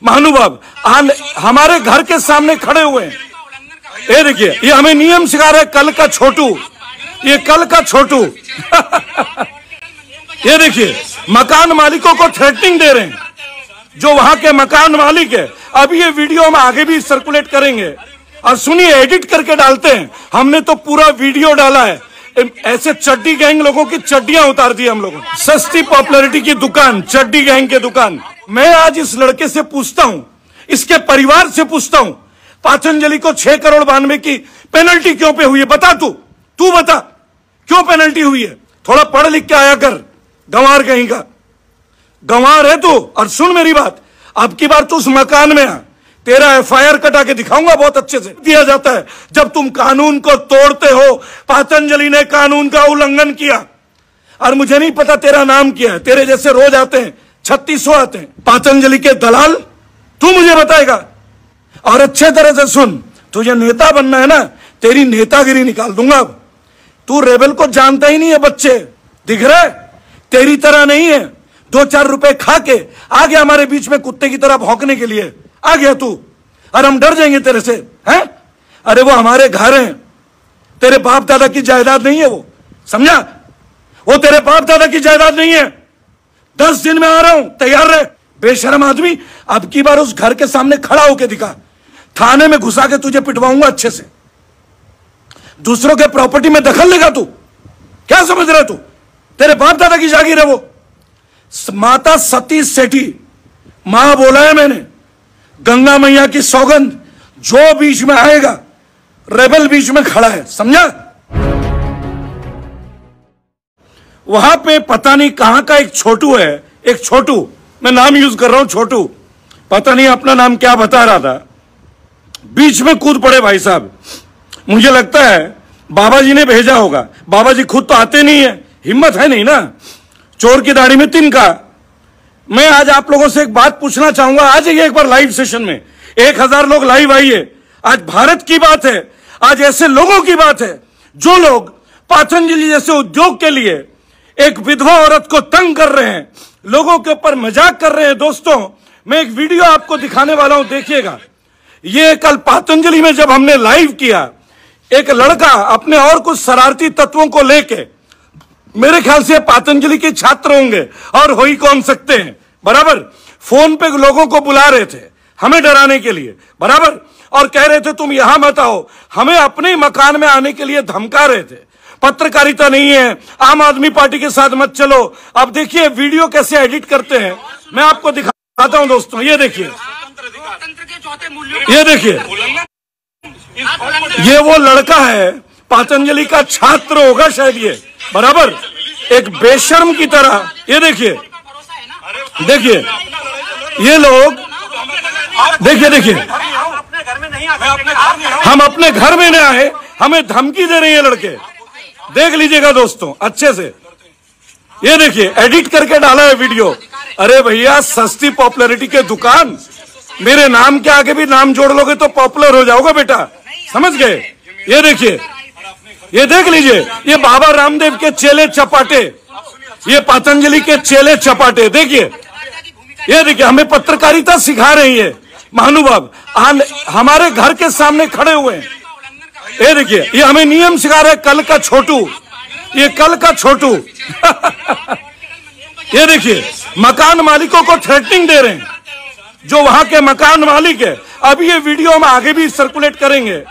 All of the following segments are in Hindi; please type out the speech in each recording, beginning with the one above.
महानुभाव हमारे घर के सामने खड़े हुए हैं। ये देखिए, ये हमें नियम सिखा रहे कल का छोटू, ये कल का छोटू ये देखिए, मकान मालिकों को थ्रेटनिंग दे रहे हैं, जो वहां के मकान मालिक है। अभी ये वीडियो हम आगे भी सर्कुलेट करेंगे और सुनिए, एडिट करके डालते हैं। हमने तो पूरा वीडियो डाला है। ऐसे चड्डी गैंग लोगों की चड्डियां उतार दी हम लोगों ने। सस्ती पॉपुलैरिटी की दुकान, चड्डी गैंग की दुकान। मैं आज इस लड़के से पूछता हूं, इसके परिवार से पूछता हूं, पातंजलि को 6 करोड़ 92 की पेनल्टी क्यों पे हुई है? बता तू बता, क्यों पेनल्टी हुई है? थोड़ा पढ़ लिख के आया कर, गंवार कहीं का गंवार है तू। और सुन मेरी बात, अब की बार तू उस मकान में आ, तेरा FIR कटा के दिखाऊंगा बहुत अच्छे से। दिया जाता है जब तुम कानून को तोड़ते हो। पातंजलि ने कानून का उल्लंघन किया और मुझे नहीं पता तेरा नाम क्या है। तेरे जैसे रोज आते हैं, 3600 आते हैं पातंजलि के दलाल, तू मुझे बताएगा। और अच्छे तरह से सुन, तुझे नेता बनना है ना, तेरी नेतागिरी निकाल दूंगा। अब तू रेबल को जानता ही नहीं है, बच्चे दिख रहा है, तेरी तरह नहीं है। 2-4 रुपए खा के आ गया हमारे बीच में कुत्ते की तरह भौंकने के लिए आ गया तू, और हम डर जाएंगे तेरे से हैं? अरे वो हमारे घर हैं, तेरे बाप दादा की जायदाद नहीं है वो, समझा? वो तेरे बाप दादा की जायदाद नहीं है। 10 दिन में आ रहा हूं, तैयार रहे। बेशरम आदमी, अब की बार उस घर के सामने खड़ा होके दिखा, थाने में घुसा के तुझे पिटवाऊंगा अच्छे से। दूसरों के प्रॉपर्टी में दखल लेगा तू, क्या समझ रहा तू? तेरे बाप दादा की जागीर है वो। माता सती सेठी, मां बोला है मैंने, गंगा मैया की सौगंध, जो बीच में आएगा, रेबल बीच में खड़ा है, समझा? वहां पे पता नहीं कहां का एक छोटू है, एक छोटू, मैं नाम यूज कर रहा हूं, छोटू, पता नहीं अपना नाम क्या बता रहा था, बीच में कूद पड़े भाई साहब। मुझे लगता है बाबा जी ने भेजा होगा। बाबा जी खुद तो आते नहीं है, हिम्मत है नहीं ना, चोर की दाढ़ी में तिनका। मैं आज आप लोगों से एक बात पूछना चाहूंगा। आ जाइए एक बार लाइव सेशन में, 1000 लोग लाइव आइए। आज भारत की बात है, आज ऐसे लोगों की बात है जो लोग पातंजलि जैसे उद्योग के लिए एक विधवा औरत को तंग कर रहे हैं, लोगों के ऊपर मजाक कर रहे हैं। दोस्तों, मैं एक वीडियो आपको दिखाने वाला हूं, देखिएगा। ये कल पातंजलि में जब हमने लाइव किया, एक लड़का अपने और कुछ शरारती तत्वों को लेके, मेरे ख्याल से पातंजलि के छात्र होंगे और हो ही कौन सकते हैं, बराबर, फोन पे लोगों को बुला रहे थे हमें डराने के लिए, बराबर, और कह रहे थे तुम यहां मत आओ, हमें अपने मकान में आने के लिए धमका रहे थे। पत्रकारिता नहीं है, आम आदमी पार्टी के साथ मत चलो। अब देखिए वीडियो कैसे एडिट करते हैं, मैं आपको दिखाता हूं दोस्तों। ये देखिए, ये देखिए, ये वो लड़का है, पातंजलि का छात्र होगा शायद ये, बराबर, एक बेशर्म की तरह। ये देखिए, देखिए ये लोग, देखिए, हम अपने घर में नहीं आए, हमें धमकी दे रहे हैं लड़के। देख लीजिएगा दोस्तों अच्छे से। ये देखिए, एडिट करके डाला है वीडियो। अरे भैया, सस्ती पॉपुलैरिटी के दुकान, मेरे नाम के आगे भी नाम जोड़ लोगे तो पॉपुलर हो जाओगे बेटा, समझ गए? ये देखिए, ये देख लीजिए, ये बाबा रामदेव के चेले चपाटे, ये पातंजलि के चेले चपाटे। देखिए, ये देखिए, हमें पत्रकारिता सिखा रही है महानुभाव, हमारे घर के सामने खड़े हुए हैं। ये देखिए, ये हमें नियम सिखा रहे कल का छोटू, ये कल का छोटू ये देखिए, मकान मालिकों को थ्रेटनिंग दे रहे हैं, जो वहां के मकान मालिक है। अभी ये वीडियो हम आगे भी सर्कुलेट करेंगे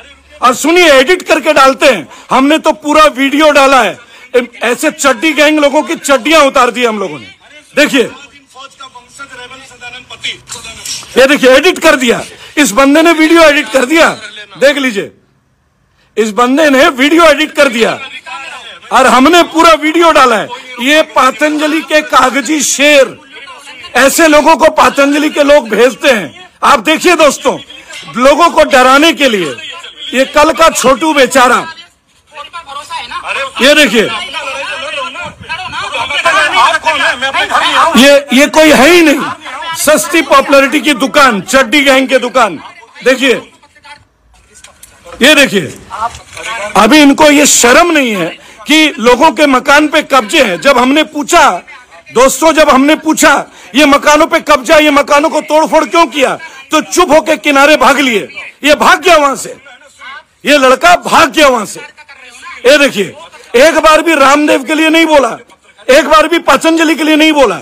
और सुनिए, एडिट करके डालते हैं। हमने तो पूरा वीडियो डाला है। ऐसे चड्डी गैंग लोगों की चड्डियां उतार दी हम लोगों ने। देखिए, ये देखिए, एडिट कर दिया इस बंदे ने, वीडियो एडिट कर दिया। देख लीजिए, इस बंदे ने वीडियो एडिट कर दिया और हमने पूरा वीडियो डाला है। ये पातंजलि के कागजी शेर, ऐसे लोगों को पातंजलि के लोग भेजते हैं। आप देखिए दोस्तों, लोगों को डराने के लिए। ये कल का छोटू बेचारा, ये देखिए, ये कोई है ही नहीं, सस्ती पॉपुलैरिटी की दुकान, चड्डी गैंग की दुकान। देखिए, ये देखिए, अभी इनको ये शर्म नहीं है कि लोगों के मकान पे कब्जे हैं। जब हमने पूछा दोस्तों, जब हमने पूछा ये मकानों पे कब्जा, ये मकानों को तोड़फोड़ क्यों किया, तो चुप होके किनारे भाग लिए। ये भाग गया वहां से, ये लड़का भाग गया वहां से। ये देखिए, एक बार भी रामदेव के लिए नहीं बोला, एक बार भी पतंजलि के लिए नहीं बोला,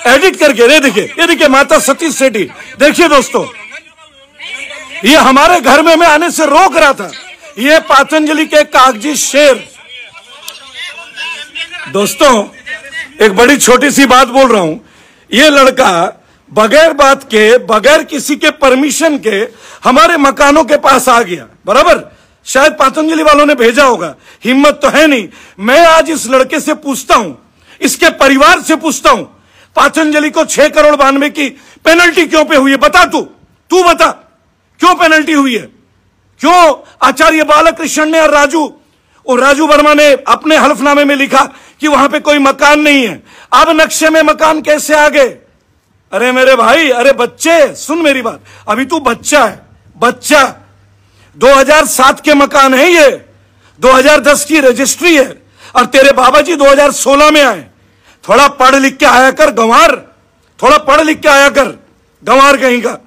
एडिट करके। ये देखिए माता सतीश सेठी। देखिए दोस्तों, ये हमारे घर में मैं आने से रोक रहा था, ये पतंजलि के कागजी शेर। दोस्तों, एक बड़ी छोटी सी बात बोल रहा हूं, ये लड़का बगैर बात के, बगैर किसी के परमिशन के हमारे मकानों के पास आ गया। बराबर, शायद पतंजलि वालों ने भेजा होगा, हिम्मत तो है नहीं। मैं आज इस लड़के से पूछता हूं, इसके परिवार से पूछता हूं, पतंजलि को 6 करोड़ 92 की पेनल्टी क्यों पे हुई है? बता, तू बता, क्यों पेनल्टी हुई है? क्यों आचार्य बालकृष्ण ने और राजू वर्मा ने अपने हलफनामे में लिखा कि वहां पे कोई मकान नहीं है? अब नक्शे में मकान कैसे आ गए? अरे मेरे भाई, अरे बच्चे, सुन मेरी बात, अभी तू बच्चा है, बच्चा। 2007 के मकान है ये, 2010 की रजिस्ट्री है, और तेरे बाबा जी 2016 में आए। थोड़ा पढ़ लिख के आया कर गंवार, थोड़ा पढ़ लिख के आया कर, गंवार कहीं का,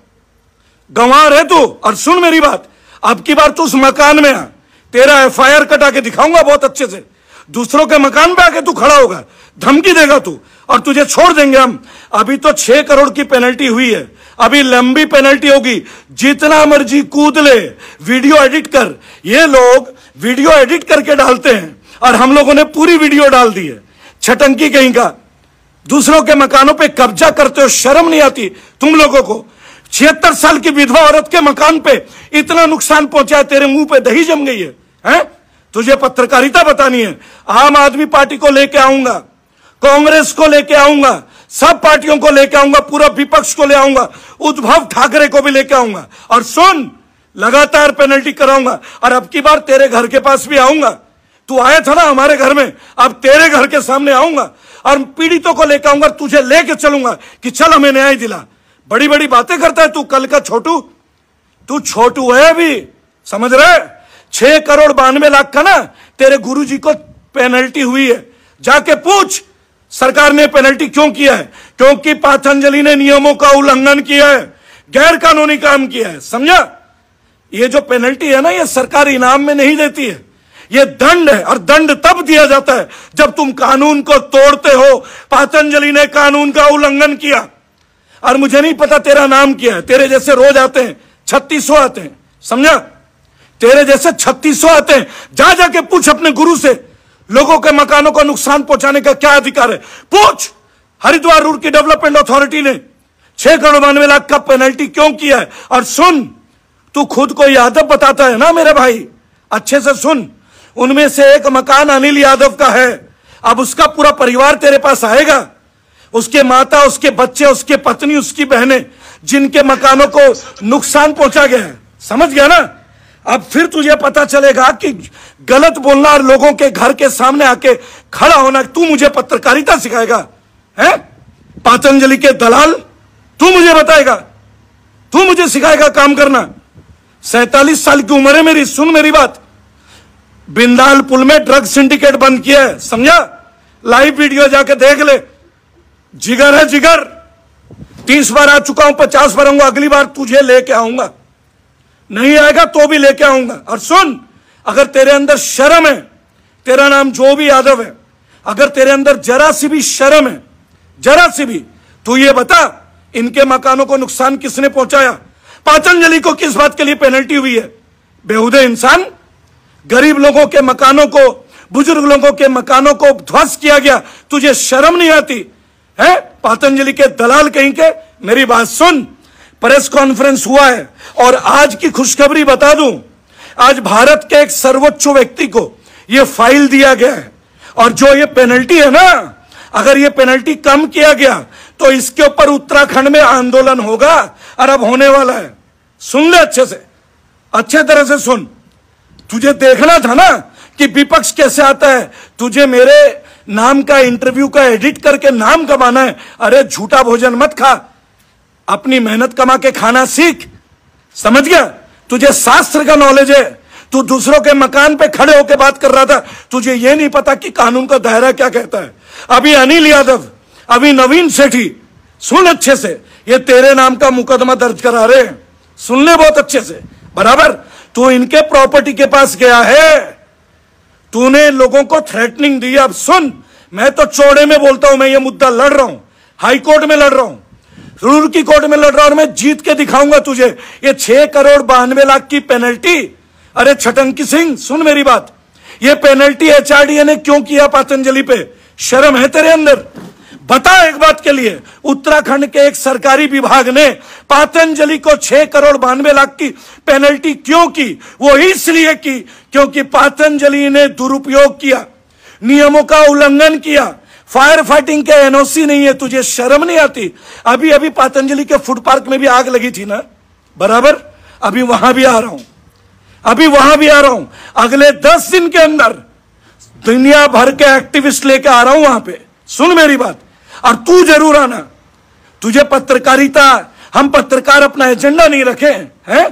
गंवार है तू। और सुन मेरी बात, अब की बार तू उस मकान में आ, तेरा FIR कटा के दिखाऊंगा बहुत अच्छे से। दूसरों के मकान पे आके तू खड़ा होगा, धमकी देगा तू, और तुझे छोड़ देंगे हम। अभी तो 6 करोड़ की पेनल्टी हुई है, अभी लंबी पेनल्टी होगी, जितना मर्जी कूद ले, वीडियो एडिट कर। ये लोग वीडियो एडिट करके डालते हैं, और हम लोगों ने पूरी वीडियो डाल दी है। छटंकी कहीं का, दूसरों के मकानों पे कब्जा करते हो, शर्म नहीं आती तुम लोगों को? 76 साल की विधवा औरत के मकान पे इतना नुकसान पहुंचा है, तेरे मुंह पे दही जम गई है, हैं? तुझे पत्रकारिता बतानी है? आम आदमी पार्टी को लेके आऊंगा, कांग्रेस को लेके आऊंगा, सब पार्टियों को लेके आऊंगा, पूरा विपक्ष को ले आऊंगा, उद्धव ठाकरे को भी लेके आऊंगा। और सुन, लगातार पेनल्टी कराऊंगा, और अब की बार तेरे घर के पास भी आऊंगा। तू आया था ना हमारे घर में, अब तेरे घर के सामने आऊंगा, और पीड़ितों को लेकर आऊंगा, तुझे लेके चलूंगा कि चल हमें न्याय दिला। बड़ी बड़ी बातें करता है तू, कल का छोटू, तू छोटू है अभी, समझ रहे? 6 करोड़ 92 लाख का ना तेरे गुरुजी को पेनल्टी हुई है। जाके पूछ सरकार ने पेनल्टी क्यों किया है? क्योंकि पतंजलि ने नियमों का उल्लंघन किया है, गैर कानूनी काम किया है, समझा? ये जो पेनल्टी है ना, ये सरकार इनाम में नहीं देती है, ये दंड है, और दंड तब दिया जाता है जब तुम कानून को तोड़ते हो। पतंजलि ने कानून का उल्लंघन किया, और मुझे नहीं पता तेरा नाम क्या है, तेरे जैसे रोज आते हैं, 3600 आते हैं, समझा? तेरे जैसे 3600 आते हैं। जा जाके पूछ अपने गुरु से, लोगों के मकानों को नुकसान पहुंचाने का क्या अधिकार है? पूछ। हरिद्वार रूरकी डेवलपमेंट अथॉरिटी ने 6 करोड़ 92 लाख का पेनल्टी क्यों किया है? और सुन, तू खुद को यादव बताता है ना मेरे भाई, अच्छे से सुन, उनमें से एक मकान अनिल यादव का है। अब उसका पूरा परिवार तेरे पास आएगा, उसके माता, उसके बच्चे, उसके पत्नी, उसकी बहनें, जिनके मकानों को नुकसान पहुंचा गया है, समझ गया ना? अब फिर तुझे पता चलेगा कि गलत बोलना और लोगों के घर के सामने आके खड़ा होना, तू मुझे पत्रकारिता सिखाएगा? हैं? पतंजलि के दलाल, तू मुझे बताएगा, तू मुझे सिखाएगा काम करना? 47 साल की उम्र है मेरी, सुन मेरी बात। बिंदाल पुल में ड्रग सिंडिकेट बंद किया है, समझा? लाइव वीडियो जाके देख ले, जिगर है जिगर। 30 बार आ चुका हूं, 50 बार आऊंगा, अगली बार तुझे लेके आऊंगा, नहीं आएगा तो भी लेके आऊंगा। और सुन, अगर तेरे अंदर शर्म है, तेरा नाम जो भी यादव है, अगर तेरे अंदर जरा सी भी शर्म है, जरा सी भी, तू ये बता इनके मकानों को नुकसान किसने पहुंचाया? पतंजलि को किस बात के लिए पेनल्टी हुई है? बेहुदे इंसान, गरीब लोगों के मकानों को, बुजुर्ग लोगों के मकानों को ध्वस्त किया गया, तुझे शर्म नहीं आती है? पतंजलि के दलाल कहीं के। मेरी बात सुन, प्रेस कॉन्फ्रेंस हुआ है, और आज की खुशखबरी बता दूं, आज भारत के एक सर्वोच्च व्यक्ति को यह फाइल दिया गया है, और जो ये पेनल्टी है ना, अगर ये पेनल्टी कम किया गया तो इसके ऊपर उत्तराखंड में आंदोलन होगा, और अब होने वाला है। सुन ले अच्छे से, अच्छे तरह से सुन। तुझे देखना था ना कि विपक्ष कैसे आता है, तुझे मेरे नाम का इंटरव्यू का एडिट करके नाम कमाना है। अरे झूठा भोजन मत खा, अपनी मेहनत कमा के खाना सीख, समझ गया? तुझे शास्त्र का नॉलेज है, तू दूसरों के मकान पे खड़े होकर बात कर रहा था, तुझे ये नहीं पता कि कानून का दायरा क्या कहता है। अभी अनिल यादव अभी नवीन सेठी, सुन अच्छे से, ये तेरे नाम का मुकदमा दर्ज करा रहे हैं, सुन ले बहुत अच्छे से, बराबर। तू इनके प्रॉपर्टी के पास गया है, तूने लोगों को थ्रेटनिंग दी। अब सुन, मैं तो चौड़े में बोलता हूं, मैं ये मुद्दा लड़ रहा हूं, हाई कोर्ट में लड़ रहा हूं, रुड़की कोर्ट में लड़ रहा हूं, और मैं जीत के दिखाऊंगा तुझे ये 6,92,00,000 की पेनल्टी। अरे छटंकी सिंह, सुन मेरी बात, ये पेनल्टी एचआरडीए ने क्यों किया पतंजलि पे? शर्म है तेरे अंदर? बता एक बात के लिए, उत्तराखंड के एक सरकारी विभाग ने पतंजलि को 6,92,00,000 की पेनल्टी क्यों की? वो इसलिए की क्योंकि पतंजलि ने दुरुपयोग किया, नियमों का उल्लंघन किया, फायर फाइटिंग के एनओसी नहीं है। तुझे शर्म नहीं आती? अभी अभी पतंजलि के फूड पार्क में भी आग लगी थी ना, बराबर। अभी वहां भी आ रहा हूं, अभी वहां भी आ रहा हूं, अगले 10 दिन के अंदर दुनिया भर के एक्टिविस्ट लेके आ रहा हूं वहां पे। सुन मेरी बात, और तू जरूर आना। तुझे पत्रकारिता, हम पत्रकार अपना एजेंडा नहीं रखे हैं,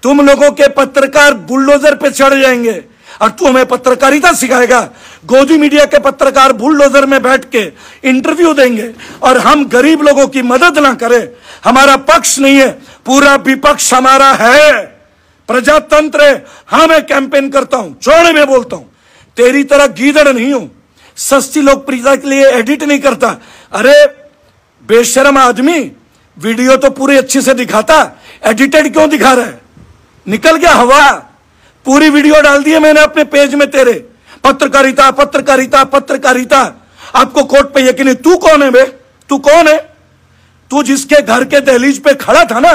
तुम लोगों के पत्रकार बुलडोजर पे चढ़ जाएंगे और तू हमें पत्रकारिता सिखाएगा। गोदी मीडिया के पत्रकार बुलडोजर में बैठ के इंटरव्यू देंगे और हम गरीब लोगों की मदद ना करें। हमारा पक्ष नहीं है, पूरा विपक्ष हमारा है, प्रजातंत्र है। हाँ, मैं कैंपेन करता हूं, चौड़े में बोलता हूं, तेरी तरह गीदड़ नहीं हूं, सस्ती लोकप्रियता के लिए एडिट नहीं करता। अरे बेशर्म आदमी, वीडियो तो पूरी अच्छी से दिखाता, एडिटेड क्यों दिखा रहा है? निकल गया हवा। पूरी वीडियो डाल दी है मैंने अपने पेज में तेरे, पत्रकारिता पत्रकारिता पत्रकारिता। आपको कोर्ट पे यकीन नहीं। तू कौन है बे? तू कौन है? तू जिसके घर के दहलीज पे खड़ा था ना,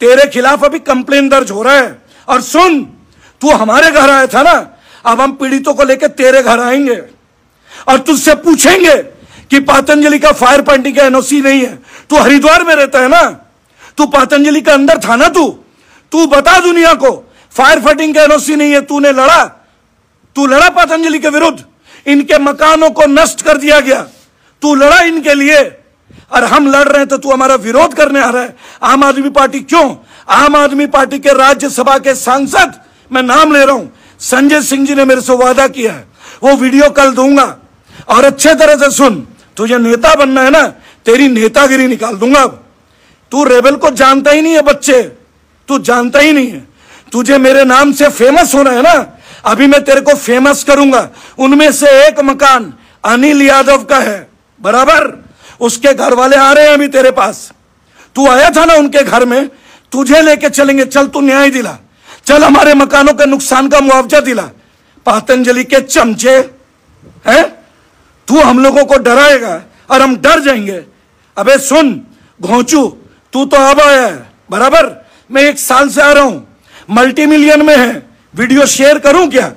तेरे खिलाफ अभी कंप्लेन दर्ज हो रहा है। और सुन, तू हमारे घर आया था ना, अब हम पीड़ितों को लेकर तेरे घर आएंगे और तुझसे पूछेंगे कि पतंजलि का फायर फाइटिंग का एनओसी नहीं है। तू हरिद्वार में रहता है ना, तू पतंजलि का अंदर था ना, तू बता दुनिया को, फायर फाइटिंग का एनओसी नहीं है। तूने लड़ा, तू लड़ा पतंजलि के विरुद्ध, इनके मकानों को नष्ट कर दिया गया, तू लड़ा इनके लिए। और हम लड़ रहे हैं तो तू हमारा विरोध करने आ रहा है। आम आदमी पार्टी क्यों? आम आदमी पार्टी के राज्यसभा के सांसद, मैं नाम ले रहा हूं, संजय सिंह जी ने मेरे से वादा किया है, वो वीडियो कल दूंगा। और अच्छे तरह से सुन, तुझे नेता बनना है ना, तेरी नेतागिरी निकाल दूंगा। अब तू रेबल को जानता ही नहीं है बच्चे, तू जानता ही नहीं है। तुझे मेरे नाम से फेमस होना है ना, अभी मैं तेरे को फेमस करूंगा। उनमें से एक मकान अनिल यादव का है, बराबर। उसके घर वाले आ रहे हैं अभी तेरे पास, तू आया था ना उनके घर में, तुझे लेके चलेंगे। चल तू न्याय दिला, चल हमारे मकानों के नुकसान का मुआवजा दिला। पतंजलि के चमचे हैं, तू हम लोगों को डराएगा और हम डर जाएंगे। अबे सुन घोंचू, तू तो अब आया है, बराबर। मैं 1 साल से आ रहा हूं, मल्टी मिलियन में है। वीडियो शेयर करूं क्या?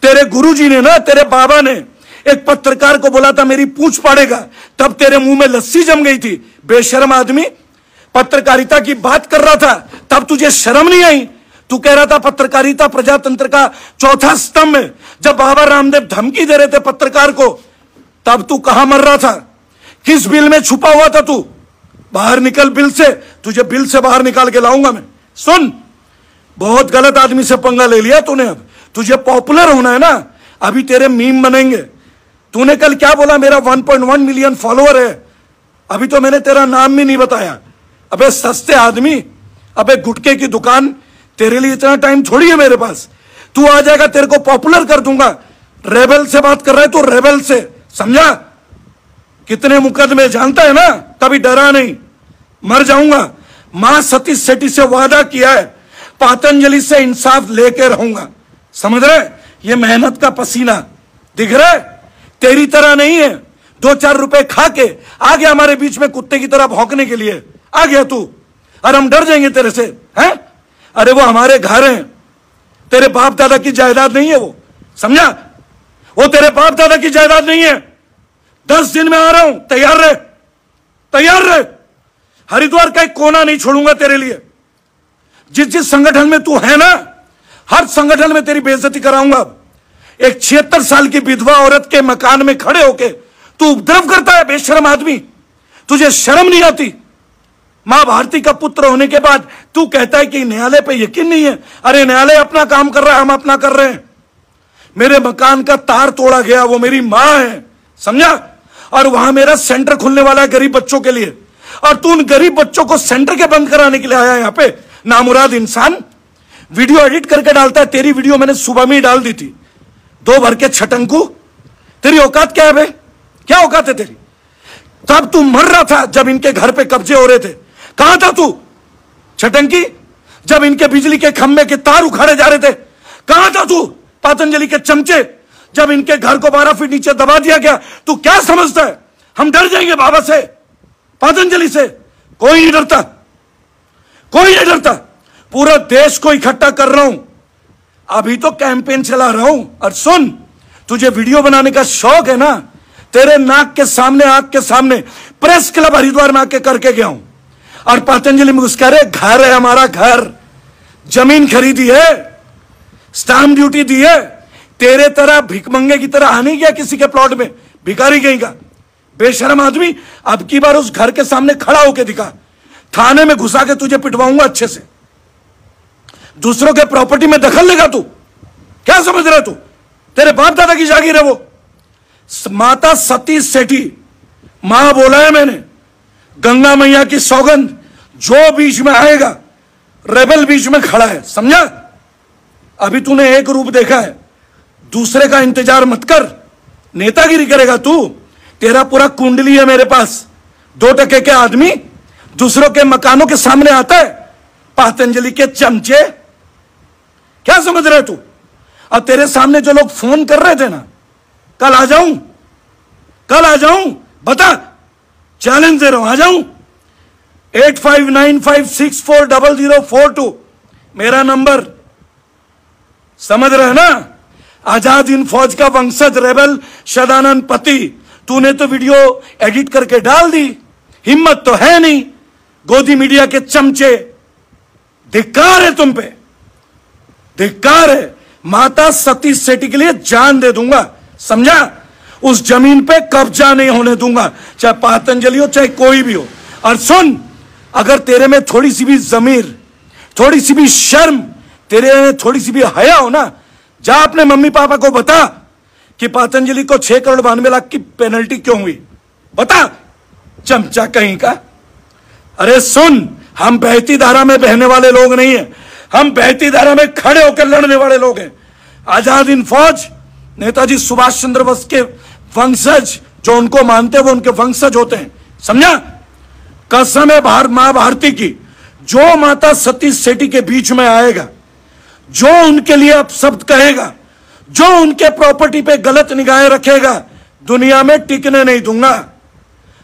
तेरे गुरुजी ने ना, तेरे बाबा ने एक पत्रकार को बोला था मेरी पूंछ पाड़ेगा, तब तेरे मुंह में लस्सी जम गई थी। बेशर्म आदमी, पत्रकारिता की बात कर रहा था, तब तुझे शर्म नहीं आई? तू कह रहा था पत्रकारिता प्रजातंत्र का चौथा स्तंभ है। जब बाबा रामदेव धमकी दे रहे थे पत्रकार को, तब तू कहां मर रहा था? किस बिल में छुपा हुआ था तू? बाहर निकल बिल से, तुझे बिल से बाहर निकाल के लाऊंगा मैं। सुन, बहुत गलत आदमी से पंगा ले लिया तूने। अब तुझे पॉपुलर होना है ना, अभी तेरे मीम बनेंगे। तूने कल क्या बोला? मेरा 1.1 मिलियन फॉलोअर है। अभी तो मैंने तेरा नाम भी नहीं बताया। अबे सस्ते आदमी, अबे गुटके की दुकान, तेरे लिए इतना टाइम थोड़ी है मेरे पास। तू आ जाएगा, तेरे को पॉपुलर कर दूंगा। रेबल से बात कर रहा है तू, रेबल से, समझा? कितने मुकदमे जानता है ना, कभी डरा नहीं। मर जाऊंगा। मां सतीश सेठी से वादा किया है, पतंजलि से इंसाफ लेके रहूंगा। समझ रहे? ये मेहनत का पसीना दिख रहा है? तेरी तरह नहीं है 2-4 रुपए खा के आ गया हमारे बीच में कुत्ते की तरह भौंकने के लिए आ गया तू, और हम डर जाएंगे तेरे से, हैं? अरे वो हमारे घर हैं, तेरे बाप दादा की जायदाद नहीं है वो, समझा? वो तेरे बाप दादा की जायदाद नहीं है। 10 दिन में आ रहा हूं, तैयार रहे, तैयार रहे। हरिद्वार का एक कोना नहीं छोड़ूंगा तेरे लिए। जिस जिस संगठन में तू है ना, हर संगठन में तेरी बेइज्जती कराऊंगा। अब एक 76 साल की विधवा औरत के मकान में खड़े होके तू उपद्रव करता है। बेशर्म आदमी, तुझे शर्म नहीं आती? मां भारती का पुत्र होने के बाद तू कहता है कि न्यायालय पे यकीन नहीं है। अरे न्यायालय अपना काम कर रहा है, हम अपना कर रहे हैं। मेरे मकान का तार तोड़ा गया, वो मेरी मां है, समझा? और वहां मेरा सेंटर खुलने वाला है गरीब बच्चों के लिए, और तू उन गरीब बच्चों को सेंटर के बंद कराने के लिए आया यहां पे, नामुराद इंसान। वीडियो एडिट करके डालता है। तेरी वीडियो मैंने सुबह में ही डाल दी थी। 2 भर के छटंकू, तेरी औकात क्या है बे? क्या औकात है तेरी? तब तू मर रहा था जब इनके घर पे कब्जे हो रहे थे। कहां था तू छटंकी? जब इनके बिजली के खंभे के तार उखाड़े जा रहे थे, कहां था तू? पतंजलि के चमचे, जब इनके घर को 12 फीट नीचे दबा दिया गया, तू क्या समझता है हम डर जाएंगे बाबा से, पतंजलि से? कोई नहीं डरता, कोई नहीं डरता। पूरा देश को इकट्ठा कर रहा हूं, अभी तो कैंपेन चला रहा हूं। और सुन, तुझे वीडियो बनाने का शौक है ना, तेरे नाक के सामने, आंख के सामने प्रेस क्लब हरिद्वार में आके करके गया हूं। और पतंजलि में उसका रे घर है, हमारा घर, जमीन खरीदी है, स्टाम्प ड्यूटी दी है। तेरे तरह भिकमंगे की तरह आने गया किसी के प्लॉट में, भिखारी कहीं का बेशरम आदमी। अब की बार उस घर के सामने खड़ा होके दिखा, थाने में घुसा के तुझे पिटवाऊंगा अच्छे से। दूसरों के प्रॉपर्टी में दखल लेगा तू? क्या समझ रहा तू? तेरे बाप दादा की जागीर है वो। माता सती सेठी, मां बोला है मैंने, गंगा मैया की सौगंध, जो बीच में आएगा, रेबल बीच में खड़ा है, समझा? अभी तूने एक रूप देखा है, दूसरे का इंतजार मत कर। नेतागिरी करेगा तू? तेरा पूरा कुंडली है मेरे पास। 2 टके के आदमी दूसरों के मकानों के सामने आता है, पतंजलि के चमचे। क्या समझ रहे तू? और तेरे सामने जो लोग फोन कर रहे थे ना, कल आ जाऊं, कल आ जाऊं, बता, चैलेंज दे रहा हूं, आ जाऊं। 8595640042 मेरा नंबर, समझ रहे ना? आजाद हिंद फौज का वंशज रेबल सदानंद पति, तूने तो वीडियो एडिट करके डाल दी, हिम्मत तो है नहीं। गोदी मीडिया के चमचे, धिक्कार है तुम पे, धिक्कार है। माता सती सेठी के लिए जान दे दूंगा, समझा? उस जमीन पे कब्जा नहीं होने दूंगा, चाहे पतंजलि हो चाहे कोई भी हो। और सुन, अगर तेरे में थोड़ी सी भी जमीर, थोड़ी सी भी शर्म, तेरे में थोड़ी सी भी हया हो ना, जा अपने मम्मी पापा को बता कि पतंजलि को 6 करोड़ 92 लाख की पेनल्टी क्यों हुई, बता, चमचा कहीं का। अरे सुन, हम बहती धारा में बहने वाले लोग नहीं है, हम बहती धारा में खड़े होकर लड़ने वाले लोग हैं। आजाद हिंद फौज, नेताजी सुभाष चंद्र बोस के वंशज, जो उनको मानते हैं वो उनके वंशज होते हैं, समझा? कसम है मां भारती की, जो माता सती सेठी के बीच में आएगा, जो उनके लिए अपशब्द कहेगा, जो उनके प्रॉपर्टी पे गलत निगाहें रखेगा, दुनिया में टिकने नहीं दूंगा।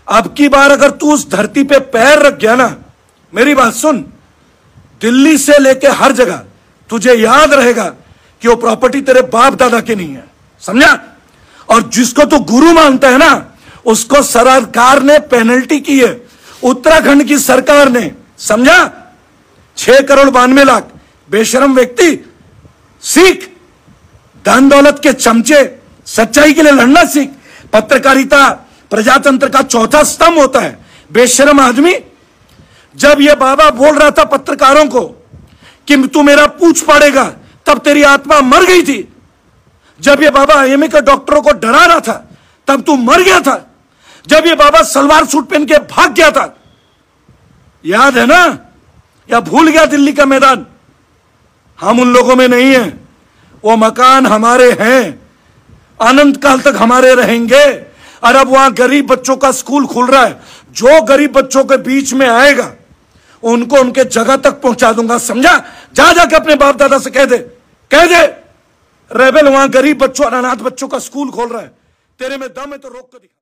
अब की बार अगर तू उस धरती पे पैर रख गया ना, मेरी बात सुन, दिल्ली से लेके हर जगह तुझे याद रहेगा कि वो प्रॉपर्टी तेरे बाप दादा की नहीं है, समझा? और जिसको तू गुरु मानता है ना, उसको सरकार ने पेनल्टी की है, उत्तराखंड की सरकार ने, समझा? 6 करोड़ 92 लाख। बेशरम व्यक्ति, सीख, धन दौलत के चमचे, सच्चाई के लिए लड़ना सीख। पत्रकारिता प्रजातंत्र का चौथा स्तंभ होता है। बेशरम आदमी, जब यह बाबा बोल रहा था पत्रकारों को कि तू मेरा पूछ पड़ेगा, तब तेरी आत्मा मर गई थी। जब यह बाबा आईएमए के डॉक्टरों को डरा रहा था, तब तू मर गया था। जब यह बाबा सलवार सूट पहन के भाग गया था, याद है ना? या भूल गया दिल्ली का मैदान? हम उन लोगों में नहीं हैं, वो मकान हमारे हैं, अनंत काल तक हमारे रहेंगे। और अब वहां गरीब बच्चों का स्कूल खुल रहा है, जो गरीब बच्चों के बीच में आएगा उनको उनके जगह तक पहुंचा दूंगा, समझा? जा जाके अपने बाप दादा से कह दे, कह दे, रेबल वहां गरीब बच्चों और अनाथ बच्चों का स्कूल खोल रहा है, तेरे में दम है तो रोक कर दिखा।